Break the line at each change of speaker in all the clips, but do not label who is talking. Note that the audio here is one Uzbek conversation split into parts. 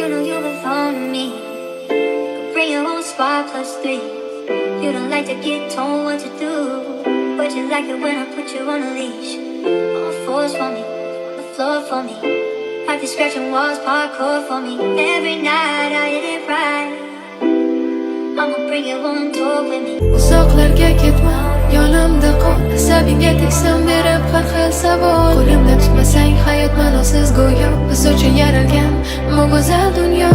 You know you belong to me. Could bring your whole squad +3. You don't like to get told what to do, but you like it when I put you on a leash. On the floors for me, the floor for me. Practice scratching walls, parkour for me. Every night I hit it right. I'ma bring you on tour with me.
Uzoqlarga ketma, yonimda qol. Asabingga tegsam berib har xil savol. Qo'limda tutmasang hayot ma'nosiz go'yo. Biz uchun yaralgan bu go'zal dunyo.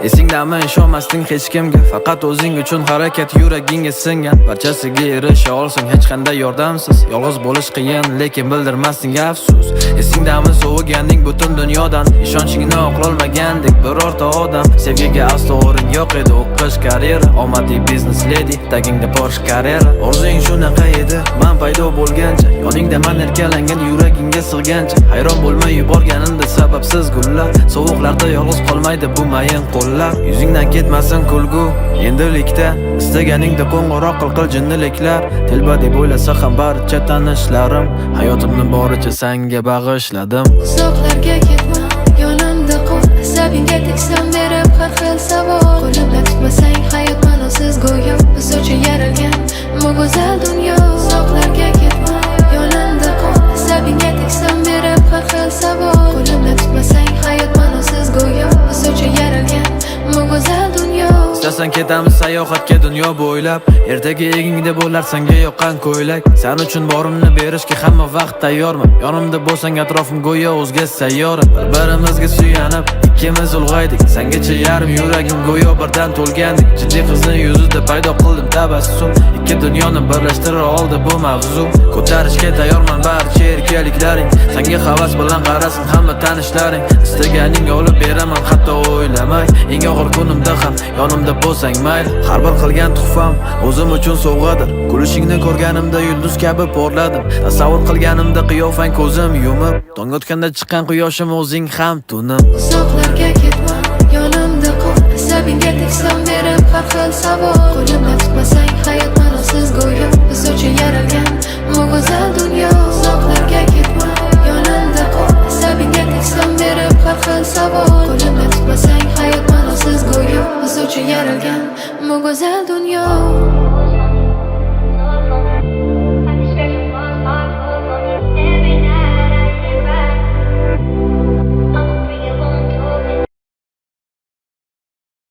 Esingdami ishonmasding hech kimga, faqat o'zing uchun harakat yuragingga singan. Barchasiga erisha olsang hech qanday yordamsiz. Yolg'iz bo'lish qiyin, lekin bildirmasding afsus. Esingdami sovuganding butun dunyodan, ishonchingni oqlolmagandek birorta odam. Sevgiga aslo o'rin yo'q edi, o'qish karyera, omadiy biznes lady, tagingda Porsche Carrera. Orzung shunaqa edi, men paydo bo'lgancha, yoningda men erkalangan yuragingga sig'gancha. Hayron bo'lmay yuborganimda sababsiz gullar, sovuqlarda yolg'iz qolmaydi bu mayin qo'llar. Yuzingdan ketmasin kulgu, endilikda istaganingda qo'ng'iroq qil jinniliklar. Telba deb o'ylasa ham barcha tanishlarim, hayotimni boricha senga bag'ishladim.
Uzoqlarga ketma, yonimda qol. Asabingga tegsam berib har xil savol. Qo'limda tutmasang hayot ma'nosiz go'yo. Biz uchun yaralgan bu go'zal dunyo. Uzoqlarga ketma, yonimda qol. Asabingga tegsam berib har xil savol. Qo'limda tutmasang hayot ma'nosiz go'yo. Biz uchun yaralgan bu go'zal dunyo.
Istasan ketamiz sayohatga dunyo bo'ylab. Ertaga egingda bo'lar senga yoqqan ko'ylak. Sen uchun borimni berishga hamma vaqt tayyorman. Yonimda bo'lsang atrofim go'yo o'zga sayyora. Bir-birimizga suyanib ikkimiz ulg'aydik. Sengacha yarim yuragim go'yo birdan to'lgandek. Jiddiy qizning yuzida paydo qildim tabassum. Ikki dunyoni birlashtira oldi bu mavzu. Ko'tarishga tayyorman barcha erkaliklaring. Senga havas bilan qarasin hamma tanishlaring. Istaganing olib beraman hatto o'ylamay. Eng og'ir kunimda ham yonimda bo'lsang mayli. Har bir qilgan tuhfam o'zim uchun sovg'adir. Kulishingni ko'rganimda yulduz kabi porladim. Tasavvur qilganimda qiyofang ko'zim yumib, tong otganda chiqqan quyoshim o'zing ham tunim.
Uzoqlarga ketma, yonimda qol. Asabingga tegsam berib har xil savol. Qo'limda tutmasang hayot ma'nosiz go'yo. Biz uchun yaralgan